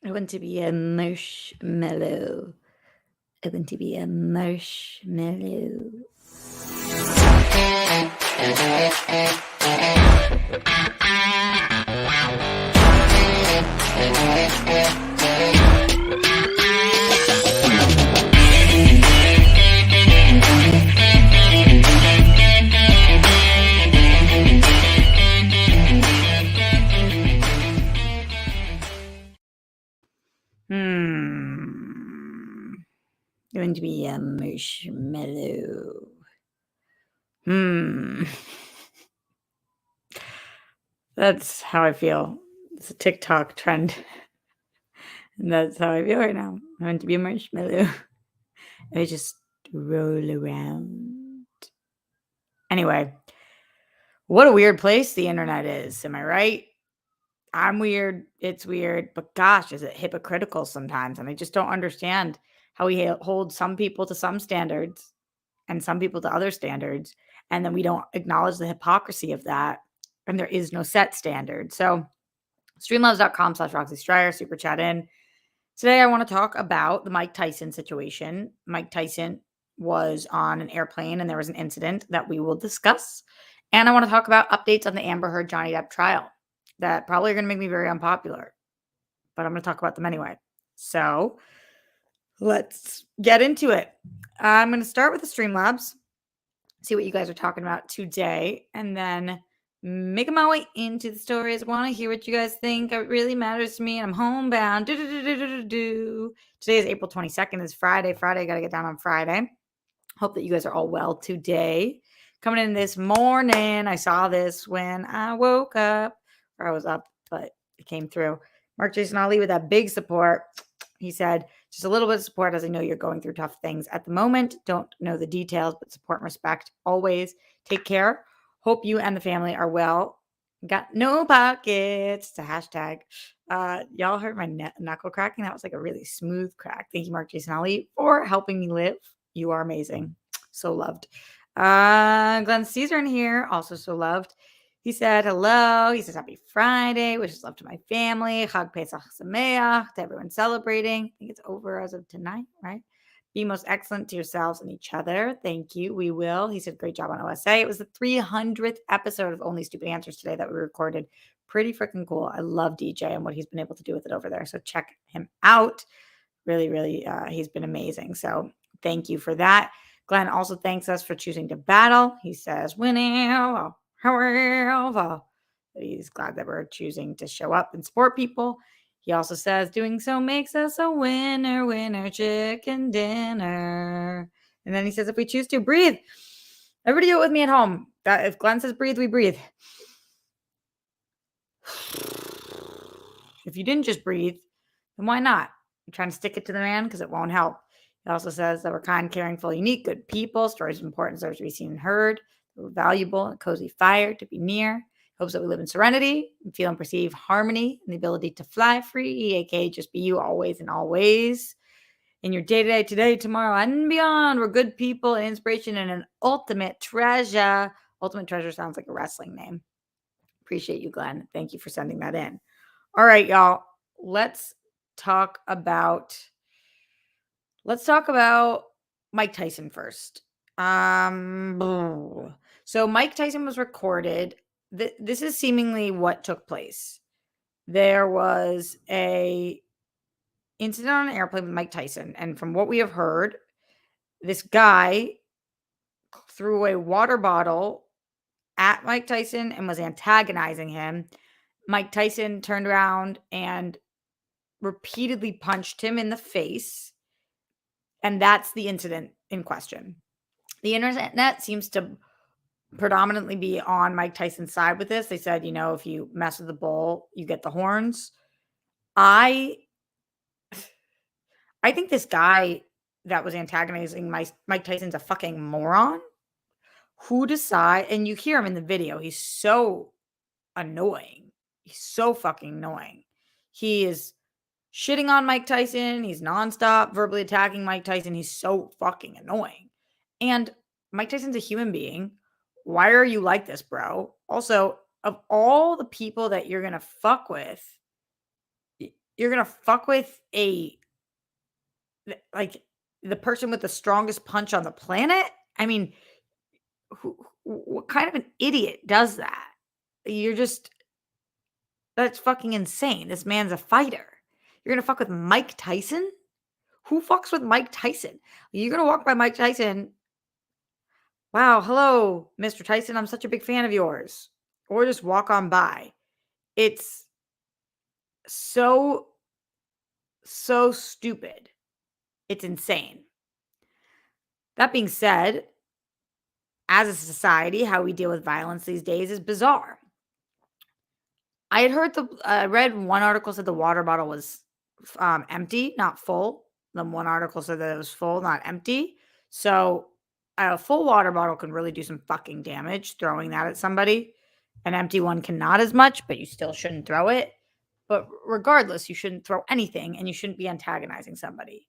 I want to be a marshmallow. I want to be a marshmallow. Going to be a marshmallow. That's how I feel. It's a TikTok trend. And that's how I feel right now. I want to be a marshmallow. I just roll around. Anyway, what a weird place the internet is. Am I right? I'm weird. It's weird. But gosh, is it hypocritical sometimes? And I just don't understand how we hold some people to some standards and some people to other standards. And then we don't acknowledge the hypocrisy of that. And there is no set standard. So streamlabs.com/Roxy Stryer, super chat in. Today, I want to talk about the Mike Tyson situation. Mike Tyson was on an airplane and there was an incident that we will discuss. And I want to talk about updates on the Amber Heard Johnny Depp trial that probably are going to make me very unpopular, but I'm going to talk about them anyway. So let's get into it. I'm going to start with the Streamlabs, see what you guys are talking about today, and then making my way into the stories. I want to hear what you guys think. It really matters to me, and I'm homebound. Today is April 22nd. It's Friday. I got to get down on Friday. Hope that you guys are all well today. Coming in this morning, I saw this when I woke up, or I was up, but it came through. Mark Jason Ali with that big support. He said, just a little bit of support as I know you're going through tough things at the moment. Don't know the details, but support and respect always. Take care. Hope you and the family are well. Got no pockets. It's a hashtag. Y'all heard my knuckle cracking? That was like a really smooth crack. Thank you, Mark Jason Ali, for helping me live. You are amazing. So loved. Glenn Caesar in here, also so loved. He said hello. He says happy Friday. Wishes love to my family. Chag Pesach Sameach to everyone celebrating. I think it's over as of tonight, right? Be most excellent to yourselves and each other. Thank you. We will. He said great job on OSA. It was the 300th episode of Only Stupid Answers today that we recorded. Pretty freaking cool. I love DJ and what he's been able to do with it over there. So check him out. Really, really, he's been amazing. So thank you for that. Glenn also thanks us for choosing to battle. He says, winning, however. He's glad that we're choosing to show up and support people. He also says, doing so makes us a winner, chicken dinner. And then he says, if we choose to, breathe. Everybody do it with me at home. That if Glenn says breathe, we breathe. If you didn't just breathe, then why not? You're trying to stick it to the man because it won't help. He also says that we're kind, caring, full, unique, good people. Stories of importance deserve to be seen and heard. We're valuable, a cozy fire to be near. Hopes that we live in serenity and feel and perceive harmony and the ability to fly free, aka just be you always and always. In your day-to-day, today, tomorrow, and beyond, we're good people, an inspiration, and an ultimate treasure. Ultimate treasure sounds like a wrestling name. Appreciate you, Glenn. Thank you for sending that in. All right, y'all. Let's talk about Mike Tyson first. So Mike Tyson was recorded. This is seemingly what took place. There was a incident on an airplane with Mike Tyson, and from what we have heard, this guy threw a water bottle at Mike Tyson and was antagonizing him. Mike Tyson turned around and repeatedly punched him in the face. And that's the incident in question. The internet seems to predominantly be on Mike Tyson's side with this. They said, if you mess with the bull, you get the horns. I think this guy that was antagonizing Mike Tyson's a fucking moron. Who decide? And you hear him in the video. He's so annoying. He's so fucking annoying. He is shitting on Mike Tyson. He's nonstop verbally attacking Mike Tyson. He's so fucking annoying. And Mike Tyson's a human being. Why are you like this, bro? Also, of all the people that you're going to fuck with, You're gonna fuck with like, the person with the strongest punch on the planet? I mean, what kind of an idiot does that? You're just That's fucking insane. This man's a fighter. You're gonna fuck with Mike Tyson? Who fucks with Mike Tyson? You're gonna walk by Mike Tyson. Wow, hello, Mr. Tyson. I'm such a big fan of yours. Or just walk on by. It's so, so stupid. It's insane. That being said, as a society, how we deal with violence these days is bizarre. I had heard read one article said the water bottle was empty, not full. Then one article said that it was full, not empty. So a full water bottle can really do some fucking damage throwing that at somebody. An empty one cannot as much, but you still shouldn't throw it. But regardless, you shouldn't throw anything and you shouldn't be antagonizing somebody.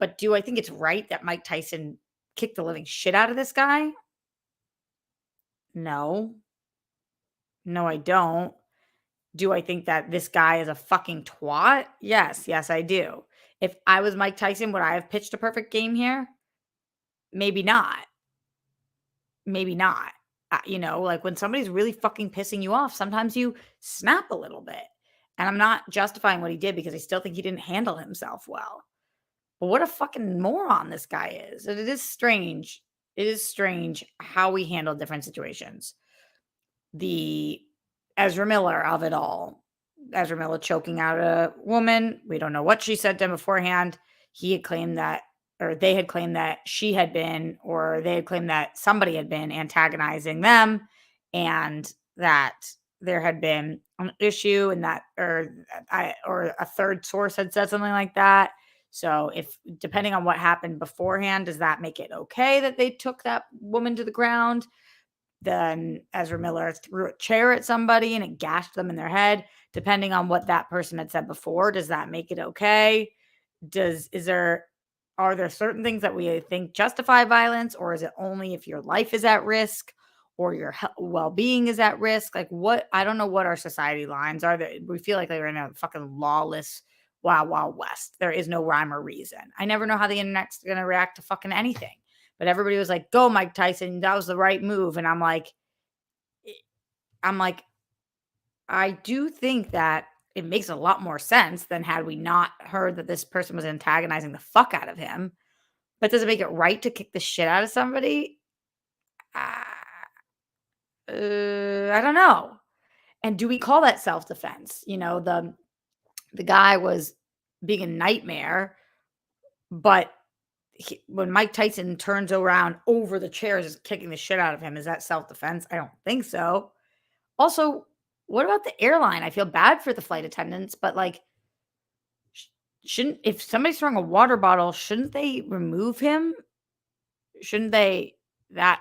But do I think it's right that Mike Tyson kicked the living shit out of this guy? No. No, I don't. Do I think that this guy is a fucking twat? Yes, yes, I do. If I was Mike Tyson, would I have pitched a perfect game here? Maybe not. Maybe not. Like when somebody's really fucking pissing you off, sometimes you snap a little bit. And I'm not justifying what he did because I still think he didn't handle himself well. But what a fucking moron this guy is. And it is strange. It is strange how we handle different situations. The Ezra Miller of it all. Ezra Miller choking out a woman. We don't know what she said to him beforehand. He had claimed that, or they had claimed that she had been, or they had claimed that somebody had been antagonizing them and that there had been an issue and that, or a third source had said something like that. So if depending on what happened beforehand, does that make it okay that they took that woman to the ground? Then Ezra Miller threw a chair at somebody and it gashed them in their head. Depending on what that person had said before, does that make it okay? Are there certain things that we think justify violence, or is it only if your life is at risk or your well-being is at risk? Like what? I don't know what our society lines are. That we feel like we're in a fucking lawless wild, wild west. There is no rhyme or reason. I never know how the internet's gonna react to fucking anything. But everybody was like, "Go, Mike Tyson. That was the right move." And I'm like, I do think that it makes a lot more sense than had we not heard that this person was antagonizing the fuck out of him. But does it make it right to kick the shit out of somebody? Uh, I don't know. And do we call that self-defense? The guy was being a nightmare, but when Mike Tyson turns around over the chairs, is kicking the shit out of him. Is that self-defense? I don't think so. Also, what about the airline? I feel bad for the flight attendants, but like, shouldn't if somebody's throwing a water bottle, shouldn't they remove him? Shouldn't they that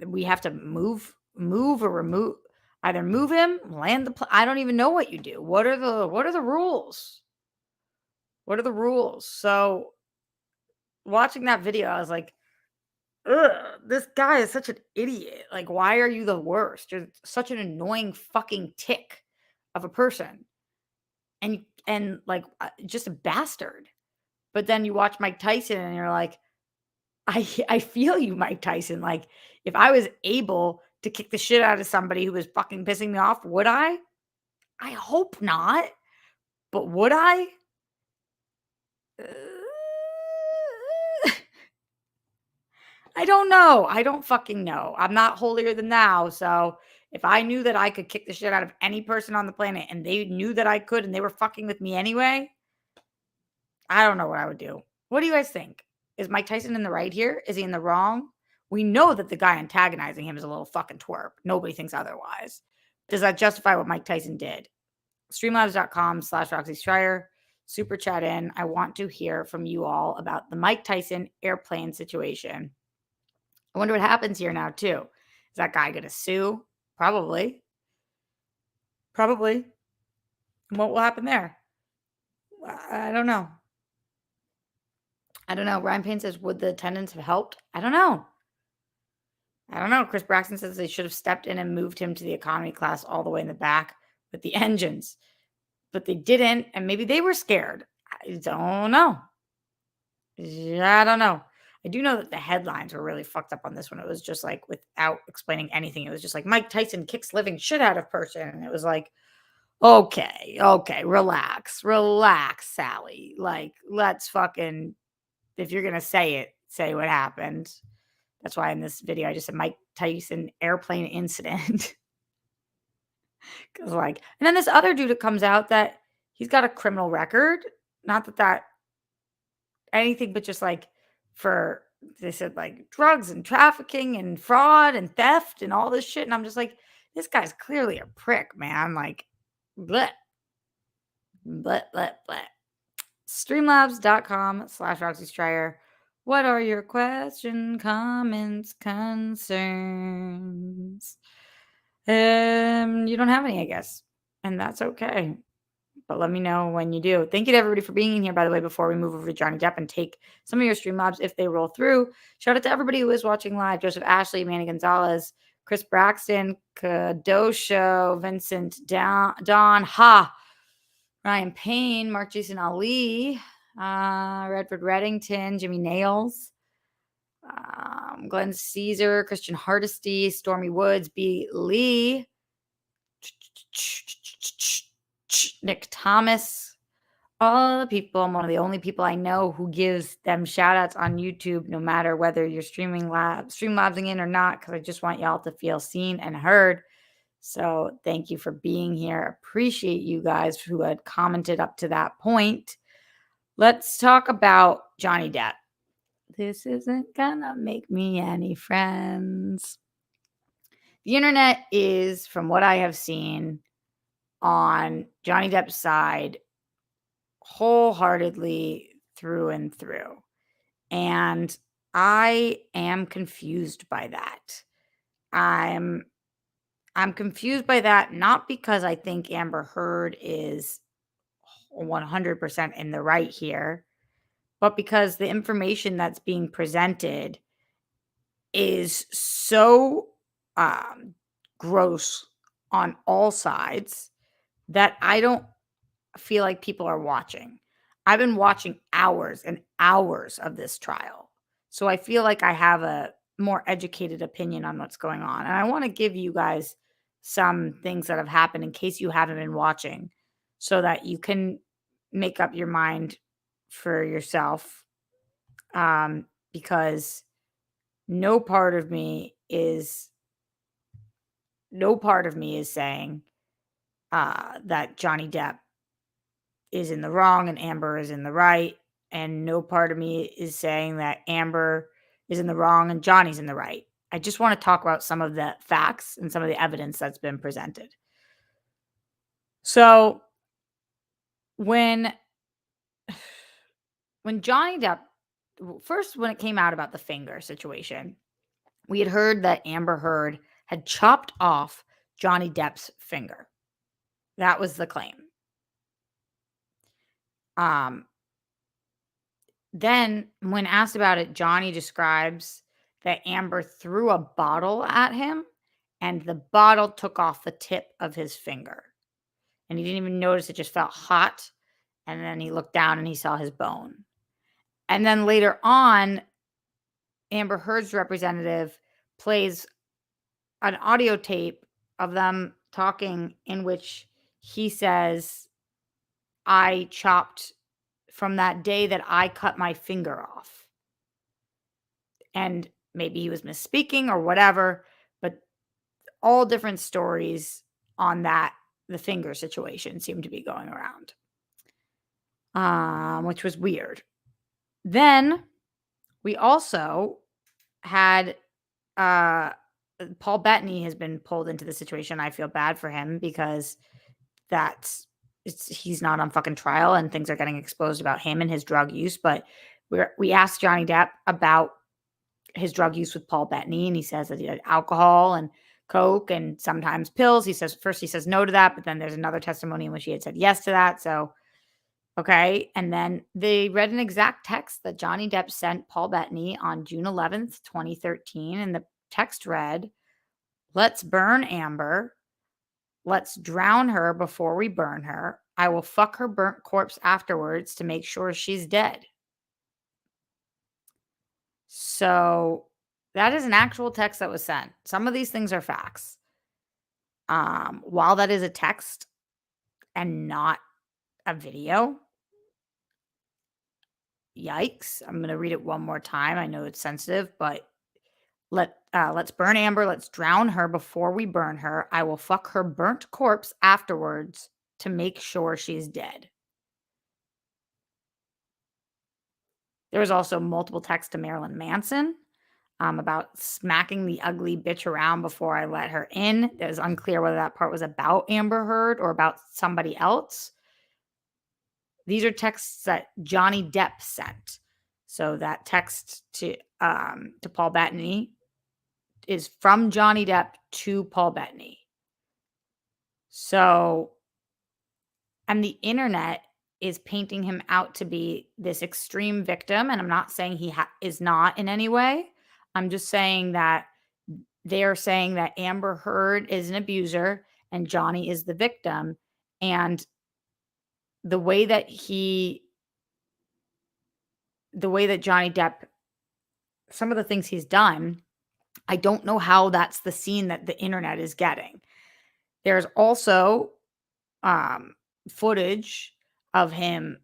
we have to move or remove either move him, land the I don't even know what you do. What are the rules? What are the rules? So watching that video, I was like, ugh, this guy is such an idiot. Like, why are you the worst? You're such an annoying fucking tick of a person. And like just a bastard. But then you watch Mike Tyson and you're like, I feel you, Mike Tyson. Like, if I was able to kick the shit out of somebody who was fucking pissing me off, would I? I hope not. But would I? Uh, I don't know. I don't fucking know. I'm not holier than thou. So if I knew that I could kick the shit out of any person on the planet and they knew that I could and they were fucking with me anyway, I don't know what I would do. What do you guys think? Is Mike Tyson in the right here? Is he in the wrong? We know that the guy antagonizing him is a little fucking twerp. Nobody thinks otherwise. Does that justify what Mike Tyson did? Streamlabs.com/Roxy Schreier. Super chat in. I want to hear from you all about the Mike Tyson airplane situation. I wonder what happens here now, too. Is that guy going to sue? Probably. Probably. And what will happen there? I don't know. I don't know. Ryan Payne says, would the attendants have helped? I don't know. I don't know. Chris Braxton says they should have stepped in and moved him to the economy class all the way in the back with the engines. but they didn't, and maybe they were scared. I don't know. Yeah, I don't know. I do know that the headlines were really fucked up on this one. It was just like without explaining anything. It was just like Mike Tyson kicks living shit out of person. And it was like, okay, relax, relax, Sally. Like, let's fucking, if you're gonna say it, say what happened. That's why in this video I just said Mike Tyson airplane incident. Cause like, and then this other dude that comes out that he's got a criminal record. Not that anything, but just like for they said like drugs and trafficking and fraud and theft and all this shit. And I'm just like, this guy's clearly a prick, man. Like, bleh, bleh. Streamlabs.com/Roxy Stryer. What are your questions, comments, concerns? You don't have any, I guess. And that's okay. But let me know when you do. Thank you to everybody for being in here, by the way, before we move over to Johnny Depp and take some of your Streamlabs if they roll through. Shout out to everybody who is watching live. Joseph Ashley, Manny Gonzalez, Chris Braxton, Kadosho, Vincent Don Ha, Ryan Payne, Mark Jason Ali, Redford Reddington, Jimmy Nails, Glenn Caesar, Christian Hardesty, Stormy Woods, B. Lee, Nick Thomas, all the people. I'm one of the only people I know who gives them shout outs on YouTube, no matter whether you're streamlabsing in or not, because I just want y'all to feel seen and heard. So thank you for being here. Appreciate you guys who had commented up to that point. Let's talk about Johnny Depp. This isn't gonna make me any friends. The internet is, from what I have seen, on Johnny Depp's side wholeheartedly through and through. And I am confused by that. I'm confused by that, not because I think Amber Heard is 100% in the right here, but because the information that's being presented is so gross on all sides that I don't feel like people are watching. I've been watching hours and hours of this trial. So I feel like I have a more educated opinion on what's going on. And I want to give you guys some things that have happened in case you haven't been watching so that you can make up your mind for yourself. Because no part of me is saying that Johnny Depp is in the wrong and Amber is in the right. And no part of me is saying that Amber is in the wrong and Johnny's in the right. I just want to talk about some of the facts and some of the evidence that's been presented. So when Johnny Depp, first when it came out about the finger situation, we had heard that Amber Heard had chopped off Johnny Depp's finger. That was the claim. Then when asked about it, Johnny describes that Amber threw a bottle at him and the bottle took off the tip of his finger. And he didn't even notice, it just felt hot. And then he looked down and he saw his bone. And then later on, Amber Heard's representative plays an audio tape of them talking in which he says, I chopped from that day that I cut my finger off. And maybe he was misspeaking or whatever, but all different stories on that, the finger situation seemed to be going around, which was weird. Then we also had Paul Bettany has been pulled into the situation. I feel bad for him because he's not on fucking trial and things are getting exposed about him and his drug use. But we asked Johnny Depp about his drug use with Paul Bettany, and he says that he had alcohol and coke and sometimes pills. He says no to that, but then there's another testimony in which he had said yes to that. So, okay. And then they read an exact text that Johnny Depp sent Paul Bettany on June 11th, 2013. And the text read, "Let's burn Amber. Let's drown her before we burn her. I will fuck her burnt corpse afterwards to make sure she's dead. So that is an actual text that was sent. Some of these things are facts. While that is a text and not a video, yikes. I'm gonna read it one more time. I know it's sensitive, but let's burn Amber. Let's drown her before we burn her. I will fuck her burnt corpse afterwards to make sure she's dead. There was also multiple texts to Marilyn Manson about smacking the ugly bitch around before I let her in. It was unclear whether that part was about Amber Heard or about somebody else. These are texts that Johnny Depp sent. So that text to Paul Bettany is from Johnny Depp to Paul Bettany. So, and the internet is painting him out to be this extreme victim. And I'm not saying he is not in any way. I'm just saying that they're saying that Amber Heard is an abuser and Johnny is the victim. And the way that Johnny Depp, some of the things he's done, I don't know how that's the scene that the internet is getting. There's also footage of him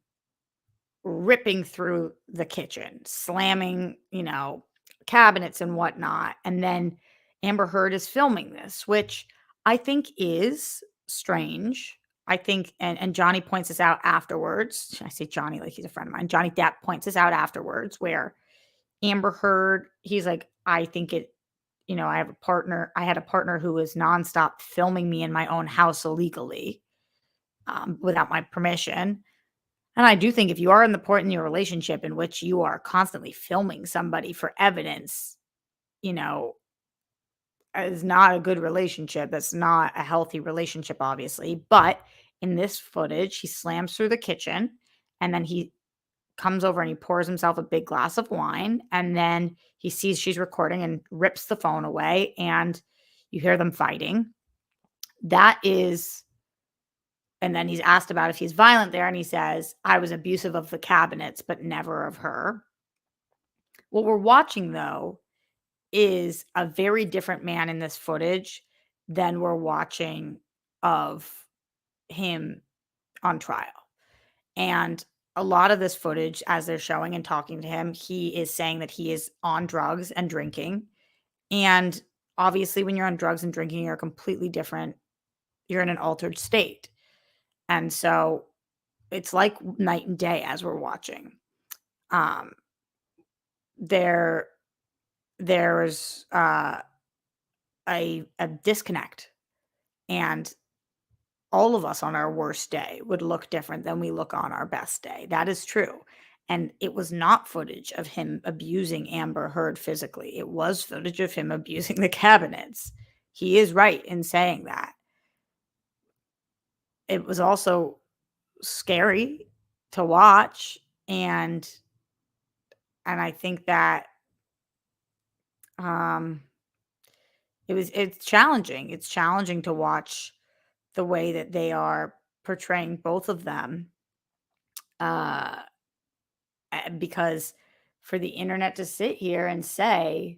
ripping through the kitchen, slamming, cabinets and whatnot. And then Amber Heard is filming this, which I think is strange. I think, and Johnny points this out afterwards. I say Johnny like he's a friend of mine. Johnny Depp points this out afterwards, where Amber Heard, he's like, I think it, I had a partner who was nonstop filming me in my own house illegally, without my permission. And I do think if you are in the point in your relationship in which you are constantly filming somebody for evidence, you know, is not a good relationship. That's not a healthy relationship, obviously. But in this footage, he slams through the kitchen and then he comes over and he pours himself a big glass of wine. And then he sees she's recording and rips the phone away. And you hear them fighting. That is, and then he's asked about if he's violent there. And he says, I was abusive of the cabinets, but never of her. What we're watching, though, is a very different man in this footage than we're watching of him on trial. And a lot of this footage, as they're showing and talking to him, he is saying that he is on drugs and drinking. And obviously, when you're on drugs and drinking, you're completely different. You're in an altered state. And so it's like night and day as we're watching. Um, there, there's a disconnect, and all of us on our worst day would look different than we look on our best day. That is true. And it was not footage of him abusing Amber Heard physically. It was footage of him abusing the cabinets. He is right in saying that. It was also scary to watch, and I think that um it's challenging. It's challenging to watch the way that they are portraying both of them, uh, because for the internet to sit here and say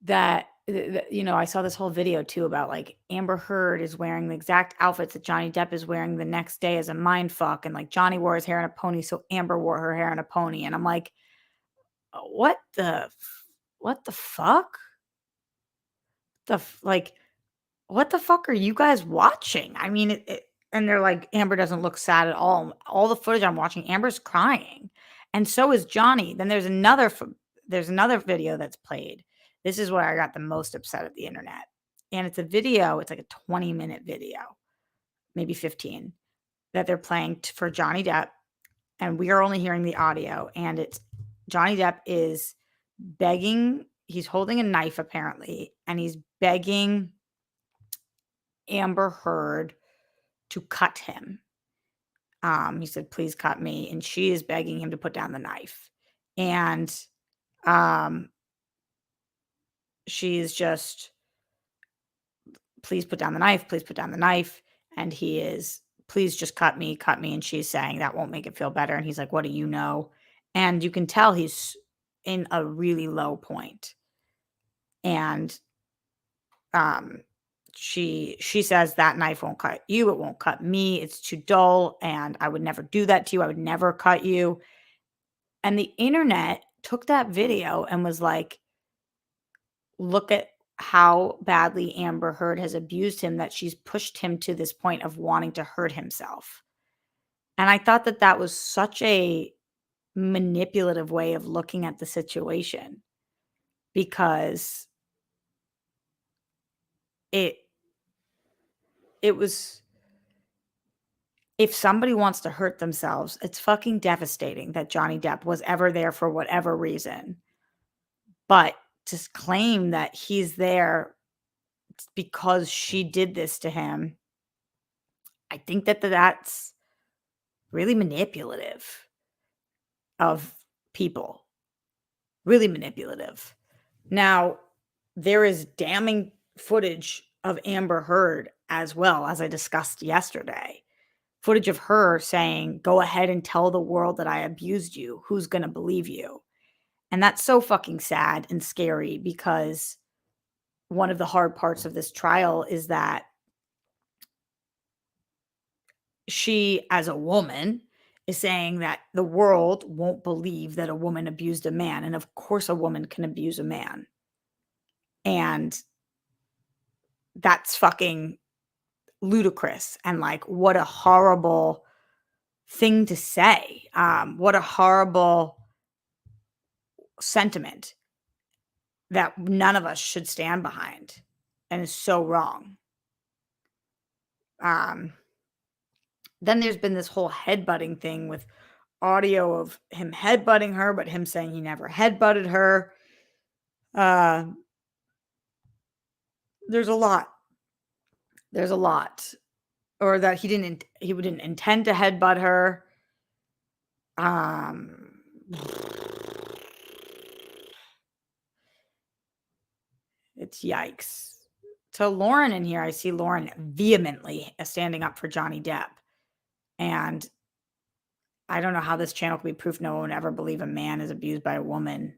that, I saw this whole video too about like Amber Heard is wearing the exact outfits that Johnny Depp is wearing the next day as a mind fuck, and like Johnny wore his hair in a pony, so Amber wore her hair in a pony, and I'm like, what the fuck? Like, what the fuck are you guys watching? I mean, and they're like, Amber doesn't look sad at all. All the footage I'm watching, Amber's crying, and so is Johnny. Then there's another video that's played. This is where I got the most upset at the internet, and it's a video. It's like a 20-minute video, maybe 15, that they're playing for Johnny Depp, and we are only hearing the audio. And it's Johnny Depp is begging. He's holding a knife apparently, and he's begging Amber Heard to cut him. He said, "Please cut me," and she is begging him to put down the knife. And um, she's just, "Please put down the knife. Please put down the knife." And he is please just cut me, cut me. And she's saying that won't make it feel better. And he's like, what do you know? And you can tell he's in a really low point. And um she says that knife won't cut you, it won't cut me, it's too dull, and I would never do that to you, I would never cut you. And the internet took that video and was like, look at how badly Amber Heard has abused him, that she's pushed him to this point of wanting to hurt himself. And I thought that that was such a manipulative way of looking at the situation, because it it was, if somebody wants to hurt themselves, it's fucking devastating that Johnny Depp was ever there for whatever reason. But to claim that he's there because she did this to him, I think that that's really manipulative of people. Really manipulative. Now, there is damning footage of Amber Heard as well, as I discussed yesterday. Footage of her saying, go ahead and tell the world that I abused you. Who's going to believe you? And that's so fucking sad and scary, because one of the hard parts of this trial is that she, as a woman, is saying that the world won't believe that a woman abused a man. And of course, a woman can abuse a man. And that's fucking ludicrous. And like, what a horrible thing to say. What a horrible sentiment that none of us should stand behind, and is so wrong. Um, then there's been this whole headbutting thing with audio of him headbutting her, but him saying he never headbutted her. Uh, there's a lot. There's a lot. Or that he didn't intend to headbutt her. It's yikes. So Lauren in here, I see Lauren vehemently standing up for Johnny Depp. And I don't know how this channel could be proof no one would ever believe a man is abused by a woman.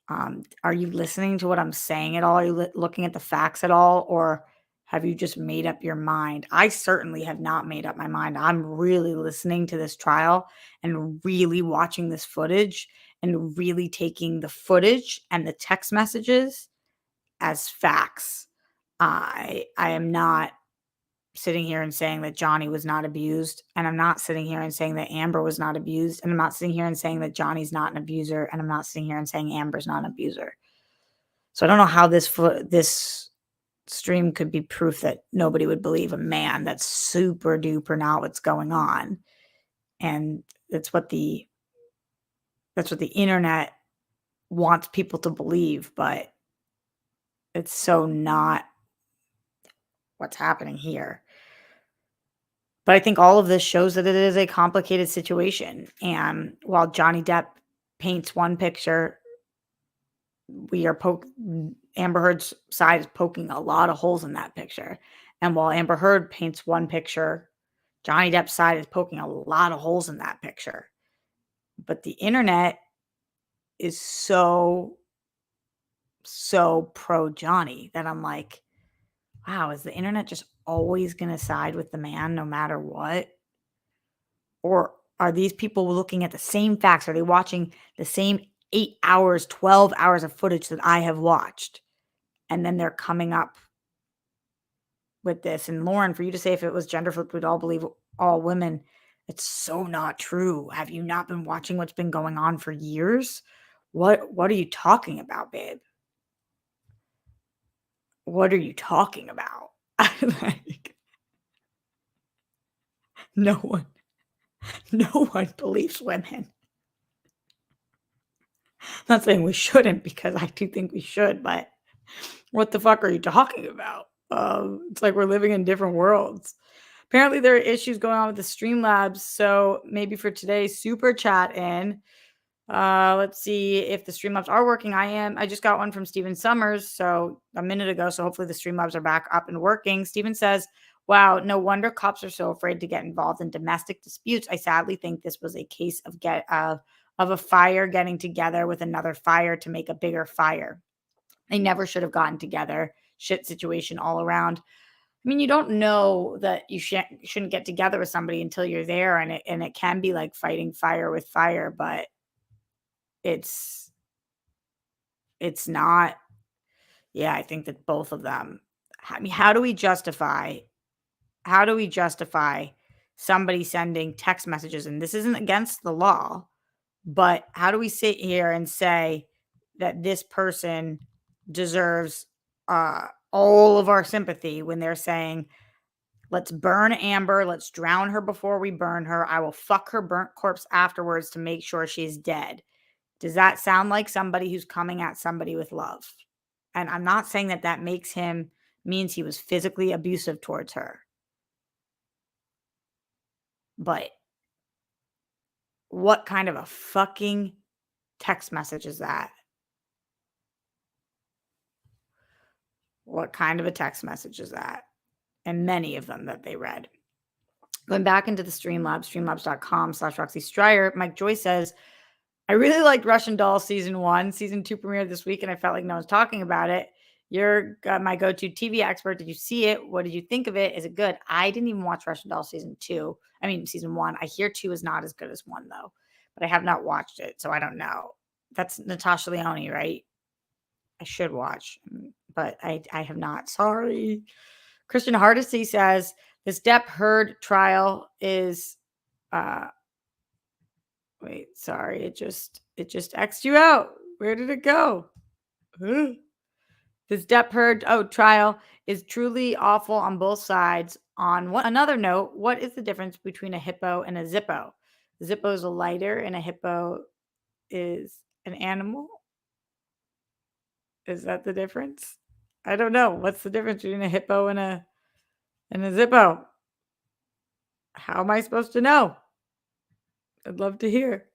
Are you listening to what I'm saying at all? Are you looking at the facts at all? Or have you just made up your mind? I certainly have not made up my mind. I'm really listening to this trial and really watching this footage and really taking the footage and the text messages as facts. I am not sitting here and saying that Johnny was not abused, and I'm not sitting here and saying that Amber was not abused, and I'm not sitting here and saying that Johnny's not an abuser, and I'm not sitting here and saying Amber's not an abuser. So I don't know how this stream could be proof that nobody would believe a man. That's super duper not what's going on, and that's what the internet wants people to believe, but it's so not what's happening here. But I think all of this shows that it is a complicated situation. And while Johnny Depp paints one picture, Amber Heard's side is poking a lot of holes in that picture. And while Amber Heard paints one picture, Johnny Depp's side is poking a lot of holes in that picture. But the internet is so pro Johnny that I'm like, wow, is the internet just always going to side with the man no matter what? Or are these people looking at the same facts? Are they watching the same 8 hours, 12 hours of footage that I have watched? And then they're coming up with this. And Lauren, for you to say if it was gender flipped, we'd all believe all women, it's so not true. Have you not been watching what's been going on for years? What are you talking about, babe? What are you talking about? Like, no one believes women. I'm not saying we shouldn't, because I do think we should, but what the fuck are you talking about? It's like we're living in different worlds. Apparently there are issues going on with the Streamlabs, so maybe for today, super chat in. Let's see if the Streamlabs are working. I just got one from Steven Summers, so a minute ago, so hopefully the Streamlabs are back up and working. Steven says, Wow, no wonder cops are so afraid to get involved in domestic disputes. I sadly think this was a case of a fire getting together with another fire to make a bigger fire. They never should have gotten together. Shit situation all around. I mean, you don't know that shouldn't get together with somebody until you're there, and it can be like fighting fire with fire, but it's it's not. Yeah, I think that both of them. I mean, how do we justify somebody sending text messages? And this isn't against the law, but how do we sit here and say that this person deserves all of our sympathy when they're saying, let's burn Amber, let's drown her before we burn her. I will fuck her burnt corpse afterwards to make sure she's dead. Does that sound like somebody who's coming at somebody with love? And I'm not saying that that means he was physically abusive towards her, but what kind of a fucking text message is that? What kind of a text message is that? And many of them that they read. Going back into the Streamlabs, streamlabs.com/Roxy Stryer, Mike Joy says, I really liked Russian Doll season 1. Season 2 premiered this week, and I felt like no one's talking about it. You're my go-to TV expert. Did you see it? What did you think of it? Is it good? I didn't even watch Russian Doll season 2. I mean, season 1. I hear 2 is not as good as 1, though, but I have not watched it, so I don't know. That's Natasha Lyonne, right? I should watch, but I have not. Sorry. Christian Hardesty says this Depp-Heard trial is wait, sorry, it just X'd you out. Where did it go? Huh? This Depp-Heard trial is truly awful on both sides. Another note, what is the difference between a hippo and a zippo? Zippo is a lighter and a hippo is an animal. Is that the difference? I don't know. What's the difference between a hippo and a zippo? How am I supposed to know? I'd love to hear.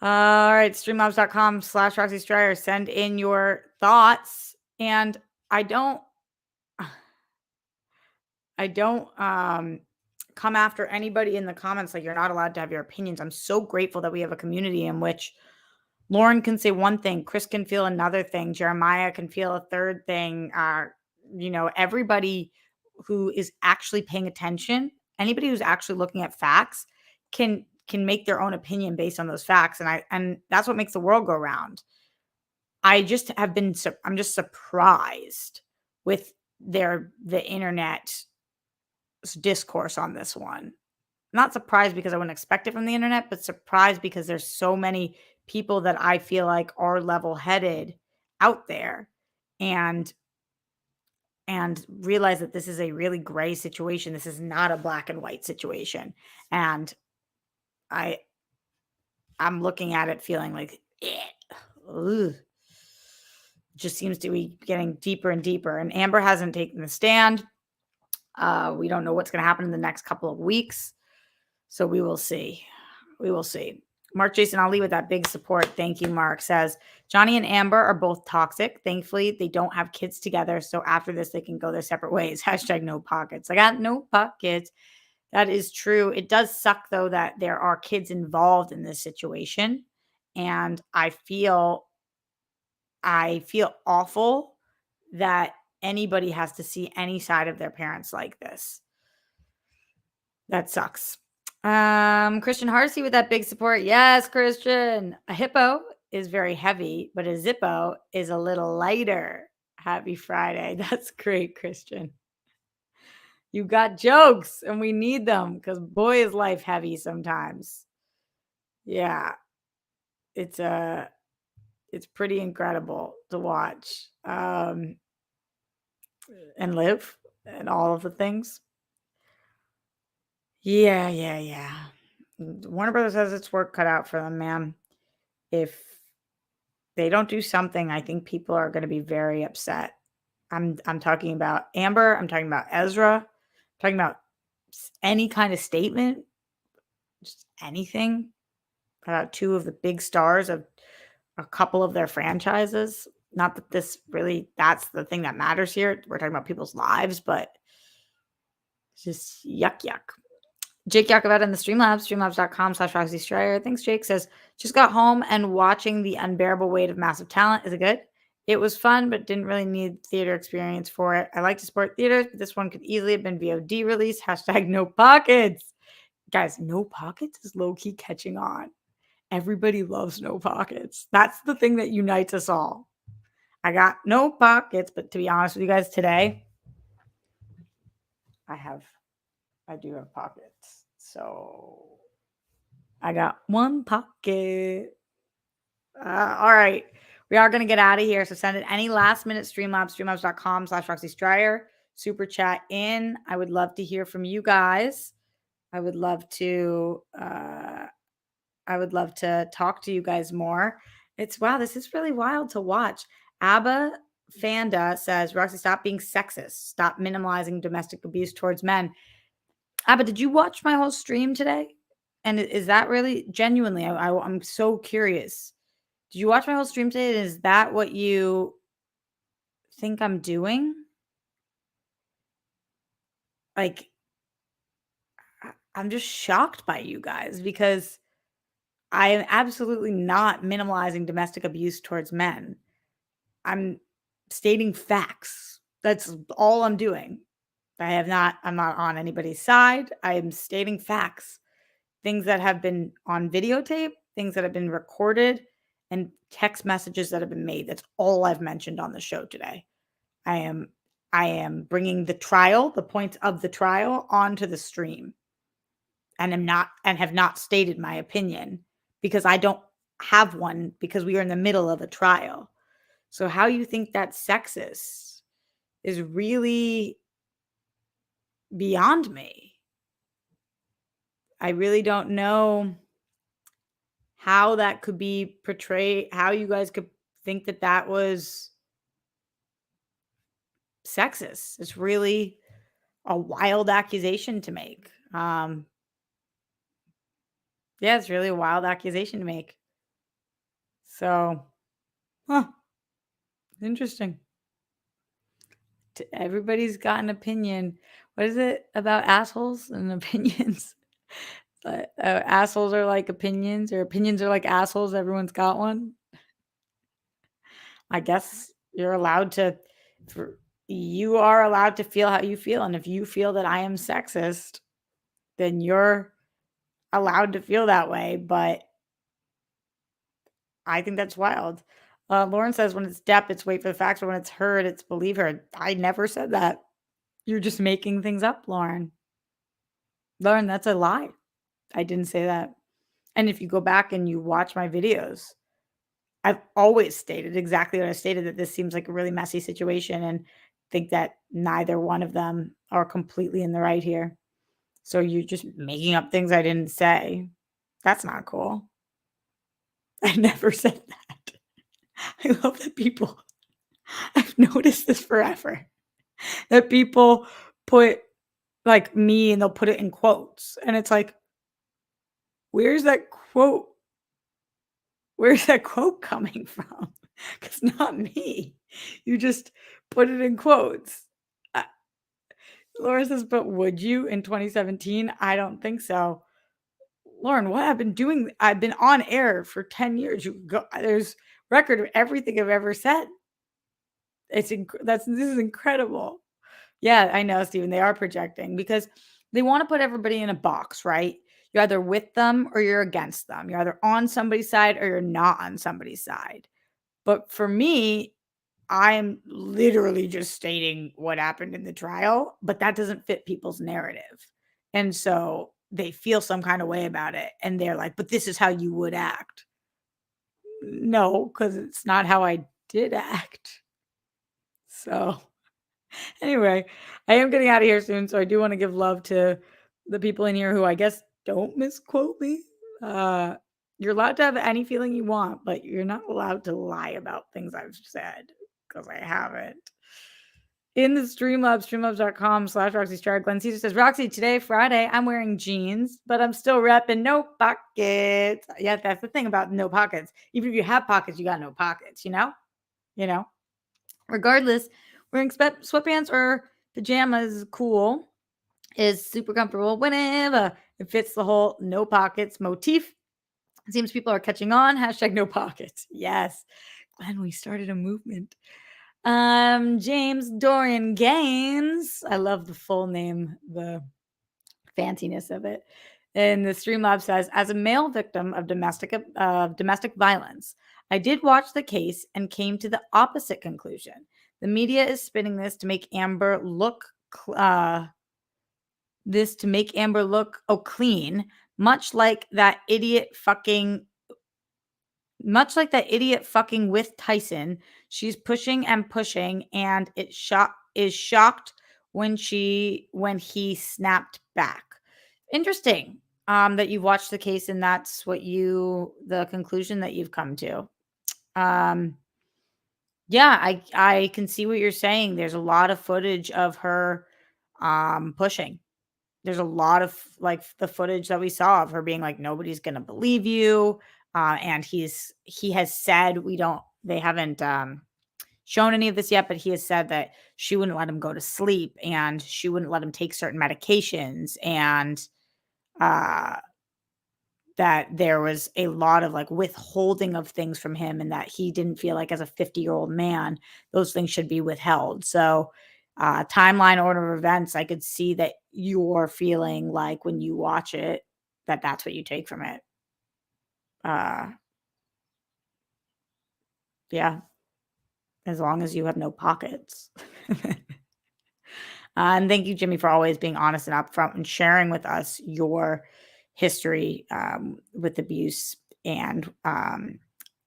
All right, streamlabs.com/Roxy Stryer. Send in your thoughts. And I don't come after anybody in the comments like you're not allowed to have your opinions. I'm so grateful that we have a community in which Lauren can say one thing, Chris can feel another thing, Jeremiah can feel a third thing. Everybody who is actually paying attention, anybody who's actually looking at facts can make their own opinion based on those facts, and that's what makes the world go round. I'm just surprised with the internet discourse on this one. Not surprised because I wouldn't expect it from the internet, but surprised because there's so many people that I feel like are level-headed out there and realize that this is a really gray situation. This is not a black and white situation. And I'm looking at it feeling like ugh, just seems to be getting deeper and deeper. And Amber hasn't taken the stand. We don't know what's going to happen in the next couple of weeks. So we will see. We will see. Mark Jason Ali with that big support. Thank you, Mark. Says, Johnny and Amber are both toxic. Thankfully, they don't have kids together. So after this, they can go their separate ways. Hashtag no pockets. I got no pockets. That is true. It does suck, though, that there are kids involved in this situation. And I feel awful that anybody has to see any side of their parents like this. That sucks. Christian Harsey with that big support. Yes, Christian. A hippo is very heavy, but a zippo is a little lighter. Happy Friday. That's great, Christian. You got jokes and we need them because boy is life heavy sometimes. Yeah. It's pretty incredible to watch. And live and all of the things. Yeah. Warner Brothers has its work cut out for them, man. If they don't do something, I think people are going to be very upset. I'm talking about Amber. I'm talking about Ezra. I'm talking about any kind of statement, just anything about two of the big stars of a couple of their franchises. Not that that's the thing that matters here. We're talking about people's lives, but Just yuck, yuck. Jake Yakoveta in the Streamlabs, streamlabs.com/Roxy Stryer. Thanks, Jake. Says, just got home and watching The Unbearable Weight of Massive Talent. Is it good? It was fun, but didn't really need theater experience for it. I like to support theaters, but this one could easily have been VOD release. Hashtag no pockets. Guys, no pockets is low-key catching on. Everybody loves no pockets. That's the thing that unites us all. I got no pockets, but to be honest with you guys, today, I do have pockets. So I got one pocket. All right. We are going to get out of here. So send it any last minute streamlabs.com/Roxy Stryer. Super chat in. I would love to hear from you guys. I would love to talk to you guys more. It's wow, this is really wild to watch. Abba Fanda says, Roxy, stop being sexist. Stop minimalizing domestic abuse towards men. Abba, did you watch my whole stream today? And is that really genuinely? I'm so curious. Did you watch my whole stream today? Is that what you think I'm doing? Like, I'm just shocked by you guys because I am absolutely not minimalizing domestic abuse towards men. I'm stating facts. That's all I'm doing. I'm not on anybody's side. I am stating facts. Things that have been on videotape, things that have been recorded, and text messages that have been made. That's all I've mentioned on the show today. I am bringing the points of the trial onto the stream, and have not stated my opinion because I don't have one because we are in the middle of a trial. So how you think that's sexist is really beyond me. I really don't know how that could be portrayed, how you guys could think that that was sexist. It's really a wild accusation to make. Yeah, it's really a wild accusation to make. So, interesting. Everybody's got an opinion. What is it about assholes and opinions? But assholes are like opinions, or opinions are like assholes. Everyone's got one. I guess you are allowed to feel how you feel. And if you feel that I am sexist, then you're allowed to feel that way. But I think that's wild. Lauren says when it's Depp, it's wait for the facts, or when it's Heard, it's believe her. I never said that. You're just making things up, Lauren. Lauren, that's a lie. I didn't say that. And if you go back and you watch my videos, I've always stated exactly what I stated, that this seems like a really messy situation, and think that neither one of them are completely in the right here. So you're just making up things I didn't say. That's not cool. I never said that. I love that people, I've noticed this forever, that people put like me and they'll put it in quotes. And it's like, where's that quote? Where's that quote coming from? Because not me. You just put it in quotes. Laura says, but would you in 2017? I don't think so. Lauren, what I've been doing, I've been on air for 10 years. There's record of everything I've ever said. This is incredible. Yeah, I know, Steven. They are projecting because they want to put everybody in a box, right? You're either with them or you're against them. You're either on somebody's side or you're not on somebody's side. But for me, I'm literally just stating what happened in the trial, but that doesn't fit people's narrative. And so they feel some kind of way about it. And they're like, but this is how you would act. No, because it's not how I did act. So anyway, I am getting out of here soon. So I do want to give love to the people in here who I guess don't misquote me. You're allowed to have any feeling you want, but you're not allowed to lie about things I've said because I haven't. In the Streamlabs, streamlabs.com/Roxy Stryer. Glenn Caesar says, Roxy, today, Friday, I'm wearing jeans, but I'm still repping no pockets. Yeah, that's the thing about no pockets. Even if you have pockets, you got no pockets, you know? Regardless, wearing sweatpants or pajamas is cool. is super comfortable whenever it fits the whole no pockets motif. It seems people are catching on. Hashtag no pockets. Yes. And we started a movement. James Dorian Gaines. I love the full name, the fanciness of it. And the Streamlab says, as a male victim of domestic violence, I did watch the case and came to the opposite conclusion. The media is spinning this to make Amber look clean, much like that idiot fucking with Tyson. She's pushing and pushing, and is shocked when he snapped back. Interesting. That you've watched the case and that's the conclusion that you've come to. Yeah, I can see what you're saying. There's a lot of footage of her pushing. There's a lot of like the footage that we saw of her being like, nobody's gonna believe you. And he has said they haven't shown any of this yet, but he has said that she wouldn't let him go to sleep and she wouldn't let him take certain medications, and that there was a lot of like withholding of things from him, and that he didn't feel like as a 50-year-old man, those things should be withheld. So timeline order of events, I could see that you're feeling like when you watch it, that's what you take from it. Yeah. As long as you have no pockets. And thank you, Jimmy, for always being honest and upfront and sharing with us your history with abuse. And I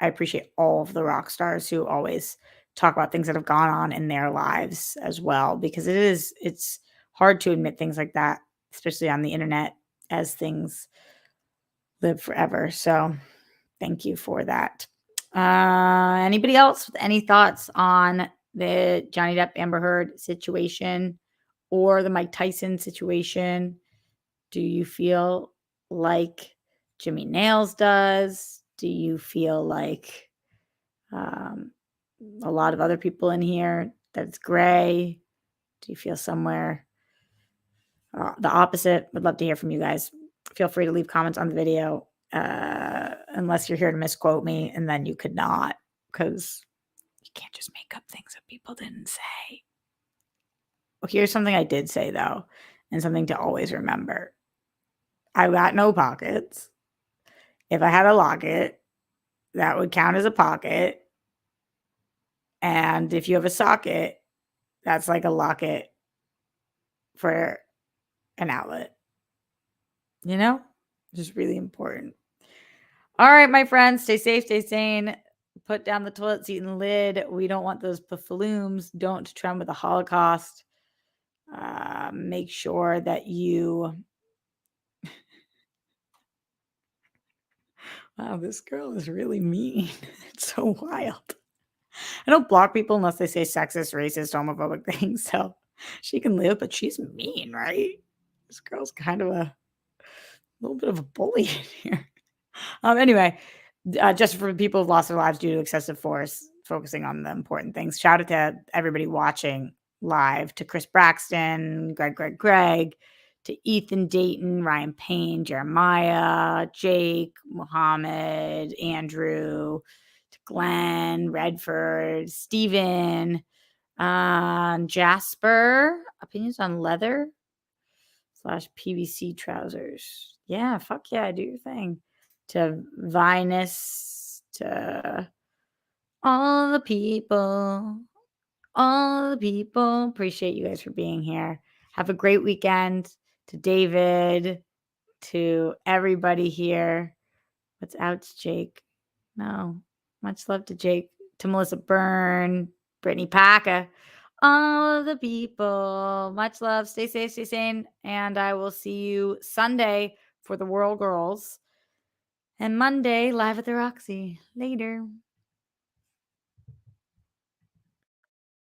appreciate all of the rock stars who always talk about things that have gone on in their lives as well, because it's hard to admit things like that, especially on the internet, as things live forever. So thank you for that. Anybody else with any thoughts on the Johnny Depp Amber Heard situation or the Mike Tyson situation? Do you feel like Jimmy Nails does? Do you feel like a lot of other people in here that it's gray? Do you feel somewhere the opposite? Would love to hear from you guys. Feel free to leave comments on the video, unless you're here to misquote me, and then you could not, because you can't just make up things that people didn't say. Well, here's something I did say, though, and something to always remember. I got no pockets. If I had a locket, that would count as a pocket. And if you have a socket, that's like a locket for an outlet. You know? Which is really important. All right, my friends, stay safe, stay sane. Put down the toilet seat and lid. We don't want those puffaloons. Don't trend with the Holocaust. Make sure that you... Wow, this girl is really mean. It's so wild. I don't block people unless they say sexist, racist, homophobic things. So she can live, but she's mean, right? This girl's kind of a little bit of a bully in here. Anyway, just for people who've lost their lives due to excessive force, focusing on the important things. Shout out to everybody watching live, to Chris Braxton, Greg, to Ethan Dayton, Ryan Payne, Jeremiah, Jake, Muhammad, Andrew, to Glenn, Redford, Steven, Jasper, opinions on leather / PVC trousers. Yeah, fuck yeah, do your thing. To Vinus, to all the people. Appreciate you guys for being here. Have a great weekend. To David, to everybody here. What's out, Jake? No, much love to Jake. To Melissa Byrne, Brittany Packer, all of the people. Much love. Stay safe, stay sane. And I will see you Sunday for the World Girls. And Monday, live at the Roxy. Later.